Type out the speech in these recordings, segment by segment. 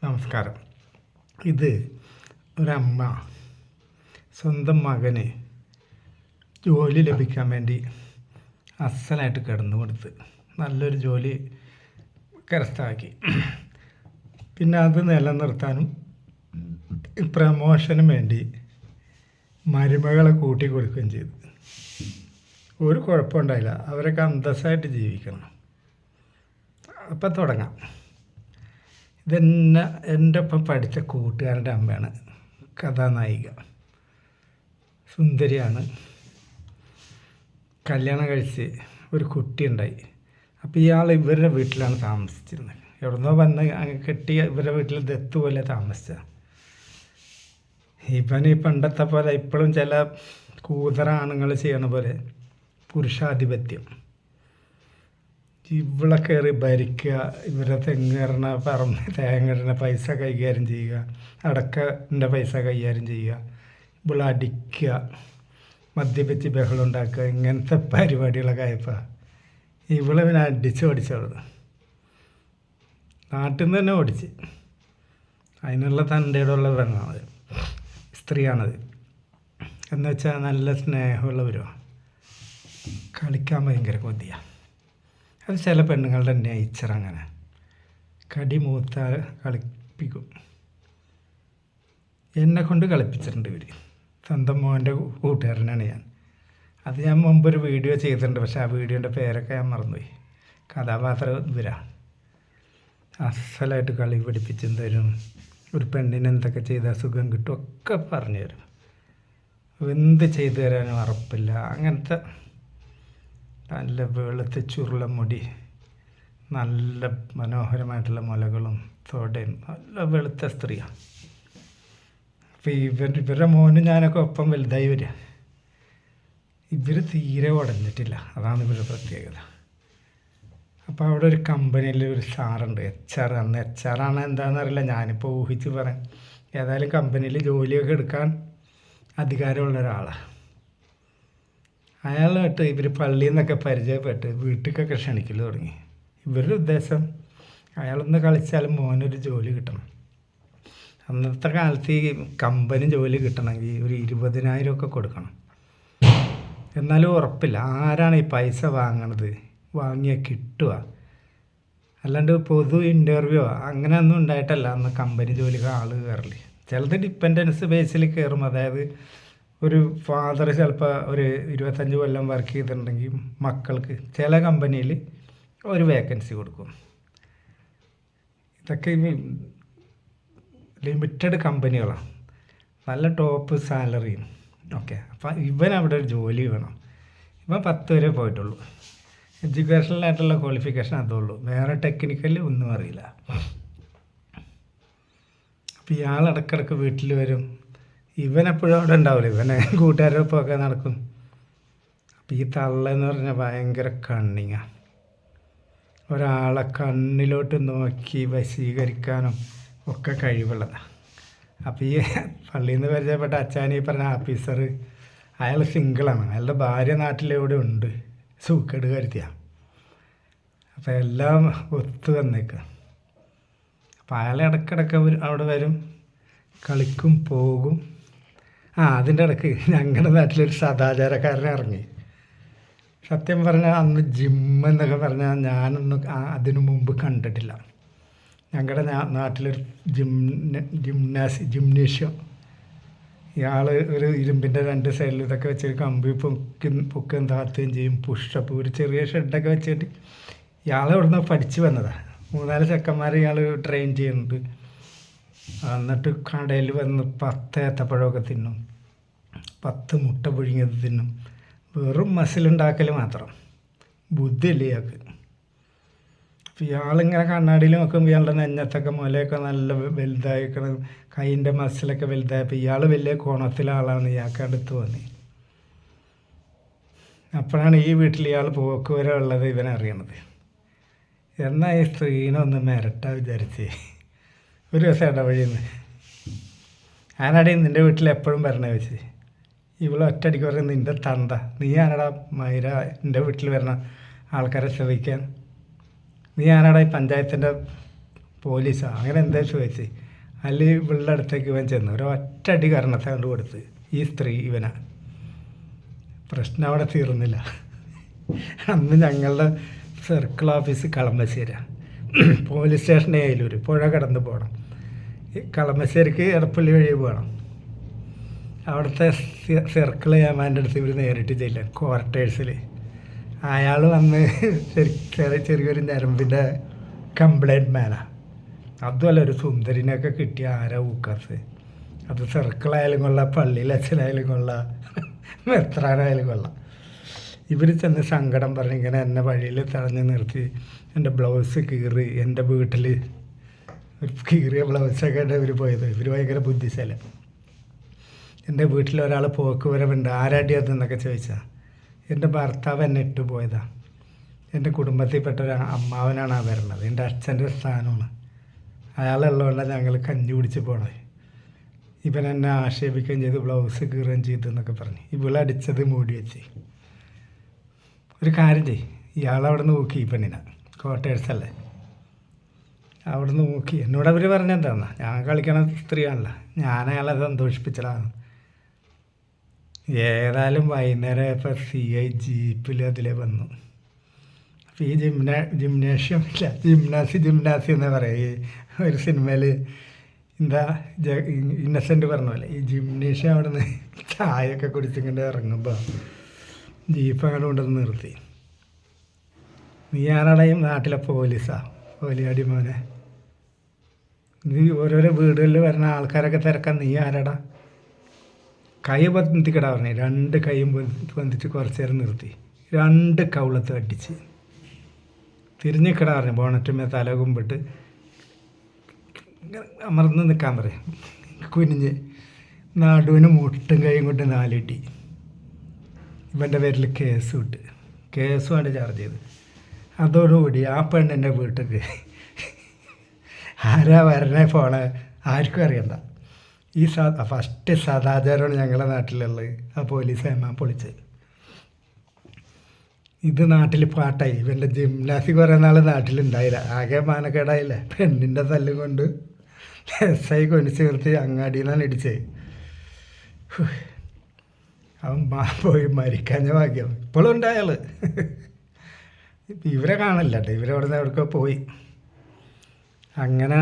നമസ്കാരം. ഇത് ഒരമ്മ സ്വന്തം മകന് ജോലി ലഭിക്കാൻ വേണ്ടി അസലായിട്ട് കിടന്നു കൊടുത്ത് നല്ലൊരു ജോലി കരസ്ഥമാക്കി. പിന്നെ അത് നിലനിർത്താനും പ്രമോഷനും വേണ്ടി മരുമകളെ കൂട്ടി കൊടുക്കുകയും ചെയ്തു. ഒരു കുഴപ്പമുണ്ടായില്ല. അവരൊക്കെ അന്തസ്സായിട്ട് ജീവിക്കണം. അപ്പം തുടങ്ങാം. ഇതെന്നെ എൻ്റെ ഒപ്പം പഠിച്ച കൂട്ടുകാരൻ്റെ അമ്മയാണ് കഥാനായിക. സുന്ദരിയാണ്. കല്യാണം കഴിച്ച് ഒരു കുട്ടിയുണ്ടായി. അപ്പോൾ ഇയാൾ ഇവരുടെ വീട്ടിലാണ് താമസിച്ചിരുന്നത്. എവിടുന്നോ വന്ന് കെട്ടി ഇവരുടെ വീട്ടിൽ ദത്ത് പോലെ താമസിച്ച. ഇവൻ ഈ പണ്ടത്തെ പോലെ ഇപ്പോഴും ചില കൂതറ ആണുങ്ങൾ ചെയ്യണ പോലെ പുരുഷാധിപത്യം. ഇവിടെ കയറി ഭരിക്കുക, ഇവരെ തെങ്ങേറിന പറമ്പ് തേങ്ങറിന പൈസ കൈകാര്യം ചെയ്യുക, അടക്കൻ്റെ പൈസ കൈകാര്യം ചെയ്യുക, ഇവിടെ അടിക്കുക, മദ്യപിച്ച് ബഹളം ഉണ്ടാക്കുക, ഇങ്ങനത്തെ പരിപാടികളൊക്കെ ആയപ്പോൾ ഇവിടെ പിന്നെ ഓടിച്ചോളൂ. നാട്ടിൽ നിന്ന് തന്നെ ഓടിച്ച്. അതിനുള്ള തൻ്റെയുള്ള പെണ്ണാണത്, സ്ത്രീയാണത്. എന്ന് വെച്ചാൽ നല്ല സ്നേഹമുള്ളവരോ, കളിക്കാൻ ഭയങ്കര കൊതിയാണ്. അത് ചില പെണ്ണുങ്ങളുടെ നേച്ചർ അങ്ങനെ. കടി മൂത്താൽ കളിപ്പിക്കും. എന്നെ കൊണ്ട് കളിപ്പിച്ചിട്ടുണ്ട് ഇവർ. സ്വന്തം മോൻ്റെ കൂട്ടുകാരനാണ് ഞാൻ. അത് ഞാൻ മുമ്പൊരു വീഡിയോ ചെയ്തിട്ടുണ്ട്. പക്ഷേ ആ വീഡിയോൻ്റെ പേരൊക്കെ ഞാൻ മറന്നുപോയി. കഥാപാത്രം ഇവരാ. അസലായിട്ട് കളി പഠിപ്പിച്ചും തരും. ഒരു പെണ്ണിന് എന്തൊക്കെ ചെയ്താൽ സുഖം കിട്ടും ഒക്കെ പറഞ്ഞു തരും. എന്ത് ചെയ്തു തരാനും ഉറപ്പില്ല. അങ്ങനത്തെ നല്ല വെളുത്ത ചുരുള മുടി, നല്ല മനോഹരമായിട്ടുള്ള മുലകളും തോടയും, നല്ല വെളുത്ത സ്ത്രീയാണ്. അപ്പോൾ ഇവരുടെ മോനും ഞാനൊക്കെ ഒപ്പം വലുതായി വരിക. ഇവർ തീരെ ഉടഞ്ഞിട്ടില്ല. അതാണ് ഇവരുടെ പ്രത്യേകത. അപ്പോൾ അവിടെ ഒരു കമ്പനിയിൽ ഒരു സാറുണ്ട്, HR. അന്ന് HR ആണ് എന്താണെന്നറിയില്ല, ഞാനിപ്പോൾ ഊഹിച്ച് പറയാം. ഏതായാലും കമ്പനിയിൽ ജോലിയൊക്കെ എടുക്കാൻ അധികാരമുള്ള ഒരാളാണ്. അയാളായിട്ട് ഇവർ പള്ളിയിൽ നിന്നൊക്കെ പരിചയപ്പെട്ട് വീട്ടിലേക്കൊക്കെ ക്ഷണിക്കൽ തുടങ്ങി. ഇവരുടെ ഉദ്ദേശം അയാളൊന്ന് കളിച്ചാലും മോനൊരു ജോലി കിട്ടണം. അന്നത്തെ കാലത്ത് ഈ കമ്പനി ജോലി കിട്ടണമെങ്കിൽ ഒരു 20,000 ഒക്കെ കൊടുക്കണം. എന്നാലും ഉറപ്പില്ല ആരാണ് ഈ പൈസ വാങ്ങണത്, വാങ്ങിയാൽ കിട്ടുക. അല്ലാണ്ട് പൊതു ഇൻ്റർവ്യൂ അങ്ങനെയൊന്നും ഉണ്ടായിട്ടല്ല അന്ന് കമ്പനി ജോലിക്ക് ആൾ കയറല്. ചിലത് ഡിപ്പെൻഡൻസ് ബേസിൽ കയറും. അതായത് ഒരു ഫാദർ ചിലപ്പോൾ ഒരു 25 കൊല്ലം വർക്ക് ചെയ്തിട്ടുണ്ടെങ്കിൽ മക്കൾക്ക് ചില കമ്പനിയിൽ ഒരു വേക്കൻസി കൊടുക്കും. ഇതൊക്കെ ലിമിറ്റഡ് കമ്പനികളാണ്, നല്ല ടോപ്പ് സാലറിയും ഓക്കെ. അപ്പം ഇവൻ അവിടെ ഒരു ജോലി വേണം. ഇവൻ 10 വരെ പോയിട്ടുള്ളൂ. എഡ്യൂക്കേഷണലായിട്ടുള്ള ക്വാളിഫിക്കേഷൻ അതുള്ളൂ, വേറെ ടെക്നിക്കലി ഒന്നും അറിയില്ല. അപ്പോൾ ഇയാൾ ഇടയ്ക്കിടയ്ക്ക് വീട്ടിൽ വരും. ഇവനെപ്പോഴും അവിടെ ഉണ്ടാവില്ല, ഇവനെ കൂട്ടുകാരൊപ്പമൊക്കെ നടക്കും. അപ്പോൾ ഈ തള്ളെന്ന് പറഞ്ഞാൽ ഭയങ്കര കണ്ണിങ്ങാണ്. ഒരാളെ കണ്ണിലോട്ട് നോക്കി വശീകരിക്കാനും ഒക്കെ കഴിവുള്ളതാണ്. അപ്പോൾ ഈ പള്ളിയിൽ നിന്ന് പരിചയപ്പെട്ട അച്ചാനി പറഞ്ഞ ഓഫീസർ, അയാൾ സിംഗിളാണ്. അയാളുടെ ഭാര്യ നാട്ടിലെവിടെ ഉണ്ട്, സൂക്കേട് കരുത്തിയാണ്. അപ്പോൾ എല്ലാം ഒത്തു വന്നേക്കുക. അപ്പോൾ അയാൾ ഇടയ്ക്കിടയ്ക്ക് അവിടെ വരും, കളിക്കും, പോകും. അതിൻ്റെ ഇടയ്ക്ക് ഞങ്ങളുടെ നാട്ടിലൊരു സദാചാരക്കാരനെ ഇറങ്ങി. സത്യം പറഞ്ഞാൽ അന്ന് ജിമ്മെന്നൊക്കെ പറഞ്ഞാൽ ഞാനൊന്നും അതിനു മുമ്പ് കണ്ടിട്ടില്ല. ഞങ്ങളുടെ നാട്ടിലൊരു ജിംനേഷ്യം. ഇയാൾ ഒരു ഇരുമ്പിൻ്റെ 2 സൈഡിൽ ഇതൊക്കെ വെച്ചിട്ട് കമ്പി പൊക്കുകയും താത്തുകയും ചെയ്യും. പുഷപ്പ് ഒരു ചെറിയ ഷെഡൊക്കെ വെച്ചിട്ട് ഇയാൾ ഇവിടുന്ന് പഠിച്ച് വന്നതാണ്. 3-4 ചെക്കന്മാർ ഇയാൾ ട്രെയിൻ ചെയ്യുന്നുണ്ട്. എന്നിട്ട് കടയിൽ വന്ന് 10 ഏത്തപ്പഴമൊക്കെ തിന്നും, 10 മുട്ട പുഴുങ്ങിയത് തിന്നും. വെറും മസിലുണ്ടാക്കൽ മാത്രം, ബുദ്ധിയില്ല ഇയാൾക്ക്. അപ്പോൾ ഇയാളിങ്ങനെ കണ്ണാടിയിൽ നോക്കുമ്പോൾ ഇയാളുടെ നെഞ്ഞത്തൊക്കെ മുലയൊക്കെ നല്ല വലുതായിക്കണം, കൈയിൻ്റെ മസിലൊക്കെ വലുതായപ്പോൾ ഇയാൾ വലിയ കോണത്തിലെ ആളാണ് ഇയാൾക്ക് അടുത്ത് തോന്നി. അപ്പോഴാണ് ഈ വീട്ടിൽ ഇയാൾ പോക്ക് വരെ ഉള്ളത് ഇവനറിയണത്. എന്നാൽ ഈ സ്ത്രീനെ ഒന്ന് മിരട്ടാ വിചാരിച്ചേ. ഒരു ദിവസം ഇടവഴിന്ന് ആനാടി നിൻ്റെ വീട്ടിൽ എപ്പോഴും വരണേ വെച്ച്. ഇവള് ഒറ്റയടിക്ക് പറയും, നിൻ്റെ തന്ത, നീ ആനടാ മൈര എൻ്റെ വീട്ടിൽ വരണ ആൾക്കാരെ ശ്രമിക്കാൻ, നീ ആനടാ ഈ പഞ്ചായത്തിൻ്റെ പോലീസാ അങ്ങനെ എന്താ ചോദിച്ച്. അതിൽ ഇവളുടെ അടുത്തേക്ക് ഇവൻ ചെന്ന് ഒരു ഒറ്റടി കാരണത്തെ കൊണ്ട് കൊടുത്ത് ഈ സ്ത്രീ ഇവനാ. പ്രശ്നം അവിടെ തീർന്നില്ല. അന്ന് ഞങ്ങളുടെ സർക്കിൾ ഓഫീസ് കളമശ്ശേരിയാണ്. പോലീസ് സ്റ്റേഷൻ്റെ കയ്യിലൂർ പുഴ കടന്ന് പോകണം. കളമശ്ശേരിക്ക് എടപ്പള്ളി വഴി പോകണം. അവിടുത്തെ സർക്കിൾ ഏമാൻ്റെ അടുത്ത് ഇവർ നേരിട്ട് ചെല്ലും ക്വാർട്ടേഴ്സിൽ. അയാൾ വന്ന് ചെറിയൊരു ഞരമ്പിൻ്റെ കംപ്ലൈൻറ്റ് മാനാണ്. അതുമല്ല ഒരു സുന്ദരിനൊക്കെ കിട്ടിയ ആരാ ഊക്കാസ്. അത് സർക്കിളായാലും കൊള്ളാം, പള്ളിയിൽ അച്ഛനായാലും കൊള്ളാം, മെത്രാനായാലും കൊള്ളാം. ഇവർ ചെന്ന് സങ്കടം പറഞ്ഞ് ഇങ്ങനെ എന്നെ വഴിയിൽ തടഞ്ഞ് നിർത്തി എൻ്റെ ബ്ലൗസ് കീറി എൻ്റെ വീട്ടിൽ ഒരു കീറിയ ബ്ലൗസൊക്കെ ആയിട്ട് ഇവർ പോയത്. ഇവർ ഭയങ്കര ബുദ്ധിശാലി. എൻ്റെ വീട്ടിൽ ഒരാൾ പോക്ക് വരവുണ്ട്, ആരാടിയതെന്നൊക്കെ ചോദിച്ചാൽ എൻ്റെ ഭർത്താവ് എന്നെ ഇട്ടു പോയതാണ്. എൻ്റെ കുടുംബത്തിൽപ്പെട്ട ഒരു അമ്മാവനാണ് ആ വരുന്നത്. എൻ്റെ അച്ഛൻ്റെ സ്ഥാനമാണ്. അയാളുള്ളതുകൊണ്ടാണ് ഞങ്ങൾ കഞ്ഞി കുടിച്ച് പോണത്. ഇവൻ എന്നെ ആക്ഷേപിക്കുകയും ചെയ്ത് ബ്ലൗസ് കീറുകയും ചെയ്തു എന്നൊക്കെ പറഞ്ഞ് ഇവളടിച്ചത് മൂടി വെച്ച്. ഒരു കാര്യം ചെയ്യും, ഇയാളവിടെ നോക്കി ഈ പെണ്ണിനെ, ക്വാർട്ടേഴ്സല്ലേ, അവിടെ നോക്കി. എന്നോട് അവർ പറഞ്ഞെന്താണെന്നാ, ഞാൻ കളിക്കണ സ്ത്രീയാണല്ലോ, ഞാൻ അയാളെ സന്തോഷിപ്പിച്ചതാണ്. ഏതായാലും വൈകുന്നേരം ഇപ്പോൾ CI ജീപ്പിൽ അതിലേ വന്നു. അപ്പോൾ ഈ ജിംനാസി എന്ന് പറയും. ഈ ഒരു സിനിമയിൽ എന്താ ഇന്നസെൻ്റ് പറഞ്ഞ പോലെ ഈ ജിംനേഷ്യം അവിടെ നിന്ന് ചായയൊക്കെ കുടിച്ചിങ്ങോട്ട് ഇറങ്ങുമ്പോൾ ജീപ്പ് അങ്ങോട്ട് കൊണ്ടുവന്ന് നിർത്തി. നീ ആരാടെയും നാട്ടിലെ പോലീസാണ്, പോലിയാടി മോനെ, നീ ഓരോരോ വീടുകളിൽ വരുന്ന ആൾക്കാരൊക്കെ തിരക്കാൻ നീ ആരാടാ? കൈ പൊന്തിക്കടാ പറഞ്ഞു. 2 കൈയും പൊന്തിച്ച് കുറച്ച് നേരം നിർത്തി. 2 കൗളത്ത് അടിച്ച് തിരിഞ്ഞിക്കടാ പറഞ്ഞു. ബോണറ്റുമേ തല കുമ്പിട്ട് അമർന്ന് നിൽക്കാൻ പറയും. കുനിഞ്ഞ് നടുവിന് മുട്ടും കൈയും കൊണ്ട് 4 ഇടി. ഇവൻ്റെ പേരിൽ കേസ് വിട്ട്, കേസുമാണ് ചാർജ് ചെയ്ത്. അതോടുകൂടി ആ പെണ്ണിൻ്റെ വീട്ടിൽ ആരാ വരണേ പോണേ ആർക്കും അറിയണ്ട. ഈ ഫസ്റ്റ് സദാചാരമാണ് ഞങ്ങളുടെ നാട്ടിലുള്ളത്. ആ പോലീസ് പൊളിച്ചത്. ഇത് നാട്ടിൽ പാട്ടായി. ഇവൻ്റെ ജിംനാസി കുറേ നാൾ നാട്ടിലുണ്ടായില്ല, ആകെ മാനക്കേടായില്ല. പെണ്ണിൻ്റെ തല്ലും കൊണ്ട് SI കൊനിച്ച് നിർത്തി അങ്ങാടിയിൽ നിന്നാണ് ഇടിച്ചത്. അവൻ പോയി മരിക്കാഞ്ഞ ഭാഗ്യം. ഇപ്പോഴും ഉണ്ട് അയാൾ. ഇവരെ കാണില്ല കേട്ടോ, ഇവരവിടെ നിന്ന് എവിടെയൊക്കെ പോയി. അങ്ങനെ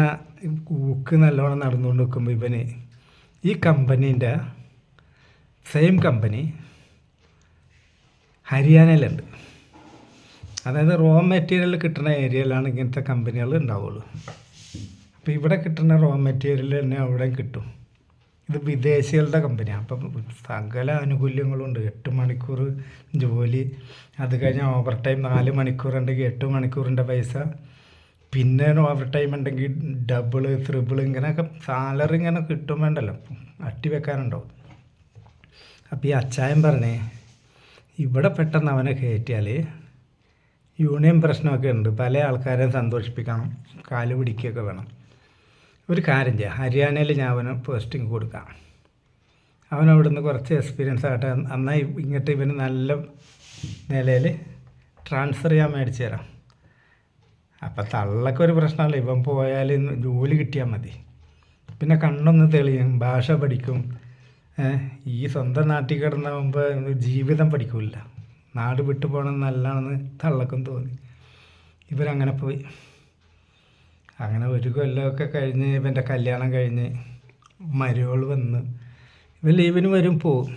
കൂക്ക് നല്ലോണം നടന്നുകൊണ്ട് നിൽക്കുമ്പോൾ ഇവന് ഈ കമ്പനീൻ്റെ സെയിം കമ്പനി ഹരിയാനയിലുണ്ട്. അതായത് റോ മെറ്റീരിയൽ കിട്ടുന്ന ഏരിയയിലാണ് ഇങ്ങനത്തെ കമ്പനികൾ ഉണ്ടാവുള്ളൂ. അപ്പോൾ ഇവിടെ കിട്ടുന്ന റോ മെറ്റീരിയൽ തന്നെ അവിടെയും കിട്ടും. ഇത് വിദേശികളുടെ കമ്പനിയാണ്. അപ്പം സകല ആനുകൂല്യങ്ങളുണ്ട്. 8 മണിക്കൂർ ജോലി, അത് കഴിഞ്ഞാൽ ഓവർ ടൈം 4 മണിക്കൂറുണ്ടെങ്കിൽ 8 മണിക്കൂറിൻ്റെ പൈസ, പിന്നെ ഓവർ ടൈം ഉണ്ടെങ്കിൽ ഡബിൾ ത്രിബിൾ ഇങ്ങനെയൊക്കെ സാലറി ഇങ്ങനെ കിട്ടും. വേണ്ടല്ലോ, അട്ടി വെക്കാനുണ്ടാവും. അപ്പോൾ ഈ അച്ചായൻ പറഞ്ഞേ ഇവിടെ പെട്ടെന്ന് അവനെ കയറ്റിയാൽ യൂണിയൻ പ്രശ്നമൊക്കെ ഉണ്ട്, പല ആൾക്കാരെ സന്തോഷിപ്പിക്കണം, കാല് പിടിക്കുകയൊക്കെ വേണം. ഒരു കാര്യം ചെയ്യാം, ഹരിയാനയിൽ ഞാൻ അവന് പോസ്റ്റിംഗ് കൊടുക്കാം. അവനവിടുന്ന് കുറച്ച് എക്സ്പീരിയൻസ് ആകട്ടെ, എന്നാൽ ഇങ്ങോട്ട് ഇവന് നല്ല നിലയിൽ ട്രാൻസ്ഫർ ചെയ്യാൻ മേടിച്ചു തരാം. അപ്പം തള്ളൊക്കെ ഒരു പ്രശ്നമല്ല, ഇവൻ പോയാൽ ജോലി കിട്ടിയാൽ മതി. പിന്നെ കണ്ണൊന്ന് തെളിയും, ഭാഷ പഠിക്കും. ഈ സ്വന്തം നാട്ടിൽ കിടന്നാകുമ്പോൾ ജീവിതം പഠിക്കില്ല. നാട് വിട്ടു പോകണം നല്ലതാണെന്ന് തള്ളക്കും തോന്നി. ഇവരങ്ങനെ പോയി. അങ്ങനെ 1 കൊല്ലമൊക്കെ കഴിഞ്ഞ് ഇവൻ്റെ കല്യാണം കഴിഞ്ഞ് മരുമകൾ വന്ന് ഇവൻ ലീവിന് വരും പോവും.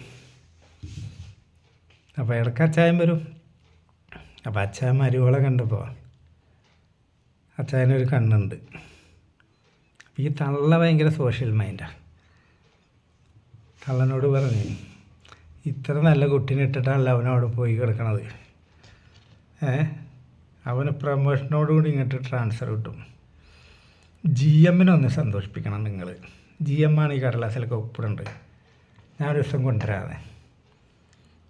അപ്പോൾ ഇടയ്ക്ക് അച്ചായൻ വരും. അപ്പോൾ അച്ചായൻ മരുമകളെ കണ്ടപ്പോൾ അച്ചായനൊരു കണ്ണുണ്ട്. ഈ തള്ള ഭയങ്കര സോഷ്യൽ മൈൻഡാണ്. തള്ളനോട് പറഞ്ഞു, ഇത്ര നല്ല കുട്ടീനെ ഇട്ടിട്ടാണല്ലോ അവനവിടെ പോയി കിടക്കണത്. അവന് പ്രമോഷനോടുകൂടി ഇങ്ങോട്ട് ട്രാൻസ്ഫർ കിട്ടും. GM ഒന്ന് സന്തോഷിപ്പിക്കണം നിങ്ങൾ. GM ആണ് ഈ കടലാസിലൊക്കെ ഒപ്പിടുണ്ട്. ഞാനൊരു ദിവസം കൊണ്ടുവരാതെ.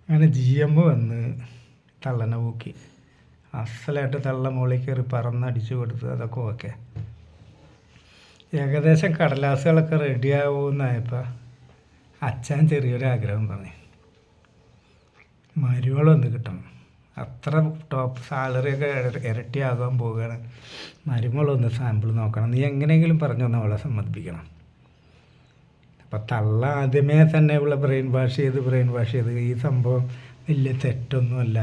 അങ്ങനെ GM വന്ന് തള്ളനെ ഊക്കി അസലായിട്ട് തള്ള മുകളിൽ കയറി പറന്നടിച്ചു കൊടുത്ത്. അതൊക്കെ ഓക്കെ. ഏകദേശം കടലാസുകളൊക്കെ റെഡിയാവുമെന്നായപ്പോൾ അച്ഛൻ ചെറിയൊരാഗ്രഹം പറഞ്ഞു, മരുമകൾ വന്ന് കിട്ടണം. അത്ര ടോപ്പ് സാലറിയൊക്കെ ഇരട്ടിയാകാൻ പോവുകയാണ്. മരുമകളൊന്ന് സാമ്പിൾ നോക്കണം, നീ എങ്ങനെയെങ്കിലും പറഞ്ഞൊന്ന് അവളെ സമ്മതിപ്പിക്കണം. അപ്പം തള്ള ആദ്യമേ തന്നെ ഇവളെ ബ്രെയിൻ വാഷ് ചെയ്ത് ഈ സംഭവം വലിയ തെറ്റൊന്നുമല്ല,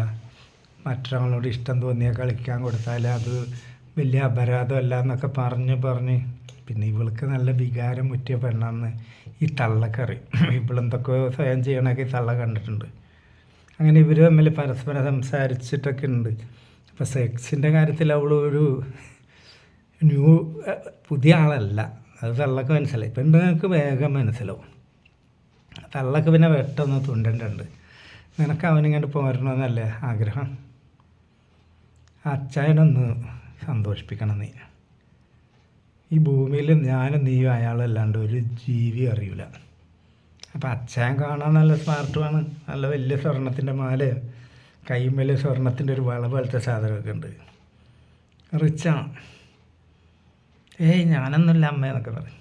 മറ്റൊരാളോട് ഇഷ്ടം തോന്നിയാൽ കളിക്കാൻ കൊടുത്താൽ അത് വലിയ അപരാധമല്ല എന്നൊക്കെ പറഞ്ഞ് പിന്നെ ഇവൾക്ക് നല്ല വികാരം മുറ്റിയ പെണ്ണാന്ന് ഈ തള്ളക്കറിയും. ഇവളെന്തൊക്കെയോ സ്വയം ചെയ്യണമൊക്കെ ഈ തള്ള കണ്ടിട്ടുണ്ട്. അങ്ങനെ ഇവർ തമ്മിൽ പരസ്പരം സംസാരിച്ചിട്ടൊക്കെ ഉണ്ട്. അപ്പോൾ സെക്സിൻ്റെ കാര്യത്തിൽ അവൾ ഒരു പുതിയ ആളല്ല, അത് തള്ളക്ക് മനസ്സിലായി. പെണ്ണുങ്ങൾക്ക് വേഗം മനസ്സിലാവും. തള്ളക്ക് പിന്നെ വെട്ടൊന്ന് തുണ്ടണ്ടുണ്ട്. നിനക്ക് അവനിങ്ങോട്ട് പോരണമെന്നല്ലേ ആഗ്രഹം? അച്ചായനൊന്ന് സന്തോഷിപ്പിക്കണം നീ. ഈ ഭൂമിയിൽ ഞാനും നീയും അയാളല്ലാണ്ട് ഒരു ജീവി അറിയില്ല. അപ്പം അച്ചായൻ കാണാൻ നല്ല സ്മാർട്ടുമാണ്, നല്ല വലിയ സ്വർണത്തിൻ്റെ മാല, കൈമേൽ സ്വർണത്തിൻ്റെ ഒരു വള പോലത്തെ സാധനമൊക്കെ ഉണ്ട്, റിച്ചാണ്. ഞാനൊന്നുമില്ല അമ്മ എന്നൊക്കെ പറയും.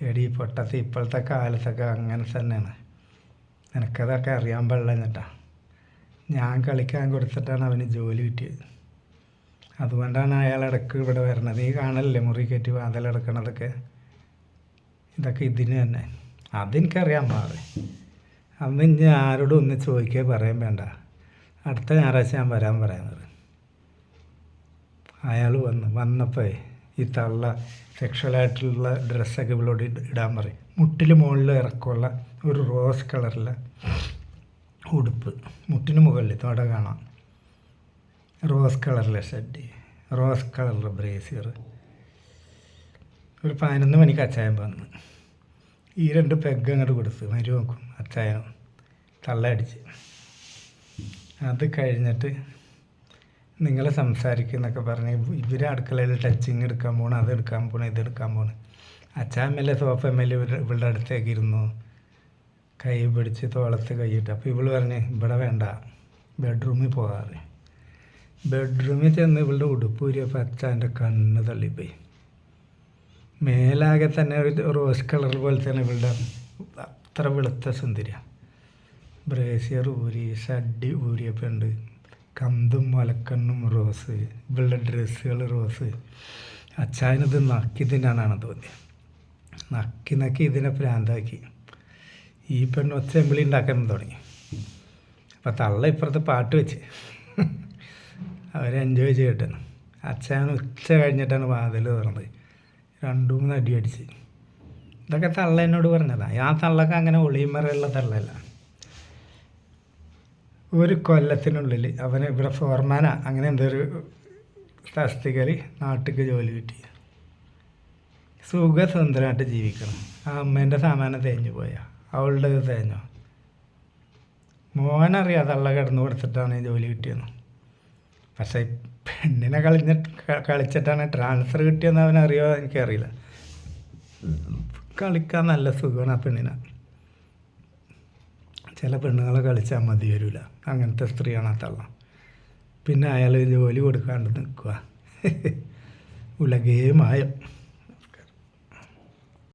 എടി പൊട്ടത്തി, ഇപ്പോഴത്തെ കാലത്തൊക്കെ അങ്ങനെ തന്നെയാണ്. നിനക്കതൊക്കെ അറിയാൻ പാടില്ല എന്നിട്ടാ. ഞാൻ കളിക്കാൻ കൊടുത്തിട്ടാണ് അവന് ജോലി കിട്ടിയത്. അതുകൊണ്ടാണ് അയാൾ ഇടയ്ക്ക് ഇവിടെ വരണത്. നീ കാണല്ലേ മുറി കയറ്റി വാതിലടക്കണതൊക്കെ, ഇതൊക്കെ ഇതിന് തന്നെ. അതെനിക്കറിയാൻ പാടെ. അന്ന് ഇനി ആരോടും ഒന്ന് ചോദിക്കുക പറയാൻ വേണ്ട, അടുത്ത ഞായറാഴ്ച ഞാൻ വരാൻ പറയുന്നത്. അയാൾ വന്നപ്പോൾ ഈ തള്ള സെക്ഷലായിട്ടുള്ള ഡ്രസ്സൊക്കെ ഇവളോട് ഇടാൻ പറയും. മുട്ടിന് മുകളിൽ ഇറക്കമുള്ള ഒരു റോസ് കളറിലെ ഉടുപ്പ്, മുട്ടിന് മുകളിൽ തോട കാണാം, റോസ് കളറിലെ ഷർട്ട്, റോസ് കളറിലെ ബ്രേസിയർ. ഒരു 11 മണിക്ക് അച്ചായൻ വന്ന് ഈ 2 പെഗ് അങ്ങോട്ട് കൊടുത്ത് മരുമക്കും അച്ചായനും തള്ളയടിച്ച്. അത് കഴിഞ്ഞിട്ട് നിങ്ങൾ സംസാരിക്കുന്നൊക്കെ പറഞ്ഞ് ഇവർ അടുക്കളയിൽ ടച്ചിങ് എടുക്കാൻ പോകണം, അതെടുക്കാൻ പോകണം, ഇതെടുക്കാൻ പോകണം. അച്ചായൻ മേലെ സോഫ മേലെ ഇവളുടെ അടുത്തേക്ക് ഇരുന്നു, കൈ പിടിച്ച് തോളത്ത് കൈയിട്ട്. അപ്പോൾ ഇവള് പറഞ്ഞ് ഇവിടെ വേണ്ട, ബെഡ്റൂമിൽ പോകാറ്. ബെഡ്റൂമിൽ ചെന്ന് ഇവളുടെ ഉടുപ്പ് ഊരിയപ്പോൾ അച്ചായൻ്റെ കണ്ണ് തള്ളിപ്പോയി. മേലാകെ തന്നെ ഒരു റോസ് കളർ പോലെ തന്നെ ഇവളുടെ അത്ര വെളുത്ത സുന്ദരിയാണ്. ബ്രേസിയർ ഊരി, ഷഡ്ഡി ഊരിയപ്പോൾ ഉണ്ട്, കന്തും മലക്കണ്ണും റോസ്, ഇവളുടെ ഡ്രസ്സുകൾ റോസ്. അച്ചായനത് നക്കി തിന്നാനാണ് തോന്നിയത്. നക്കി ഇതിനെ പ്രാന്താക്കി. ഈ പെണ്ണ് ഒച്ചെമ്പിളി ഉണ്ടാക്കാൻ തുടങ്ങി. അപ്പം തള്ള ഇപ്പുറത്ത് പാട്ട് വെച്ച് അവരെ എൻജോയ് ചെയ്തിട്ടാണ്. അച്ചായൻ ഉച്ച കഴിഞ്ഞിട്ടാണ് വാതിൽ തുറന്നത്. 2-3 അടി അടിച്ച്. ഇതൊക്കെ തള്ള എന്നോട് പറഞ്ഞതാണ്. ആ തള്ളക്ക് അങ്ങനെ ഒളിമറയുള്ള തള്ളല്ല. ഒരു കൊല്ലത്തിനുള്ളിൽ അവന് ഇവിടെ ഫോർമാനാ അങ്ങനെ എന്തൊരു തസ്തികയിൽ നാട്ടിലേക്ക് ജോലി കിട്ടി. സുഖസുന്ദരമായിട്ട് ജീവിക്കണം. ആ അമ്മേൻ്റെ സാമാനം തേഞ്ഞു പോയാൽ അവളുടെ തേഞ്ഞോ? മോനറിയാം തള്ള കിടന്നു കൊടുത്തിട്ടാണ് ജോലി കിട്ടിയെന്ന്. പക്ഷേ പെണ്ണിനെ കളിച്ചിട്ടാണ് ട്രാൻസ്ഫർ കിട്ടിയെന്ന് അവനറിയോ എനിക്കറിയില്ല. കളിക്കാൻ നല്ല സുഖമാണ് ആ പെണ്ണിനെ. ചില പെണ്ണുങ്ങളെ കളിച്ചാൽ മതി വരില്ല, അങ്ങനത്തെ സ്ത്രീയാണ് ആ തള്ള. പിന്നെ അയാൾ ജോലി കൊടുക്കാണ്ട് നിൽക്കുക. ഉലകേ മായം.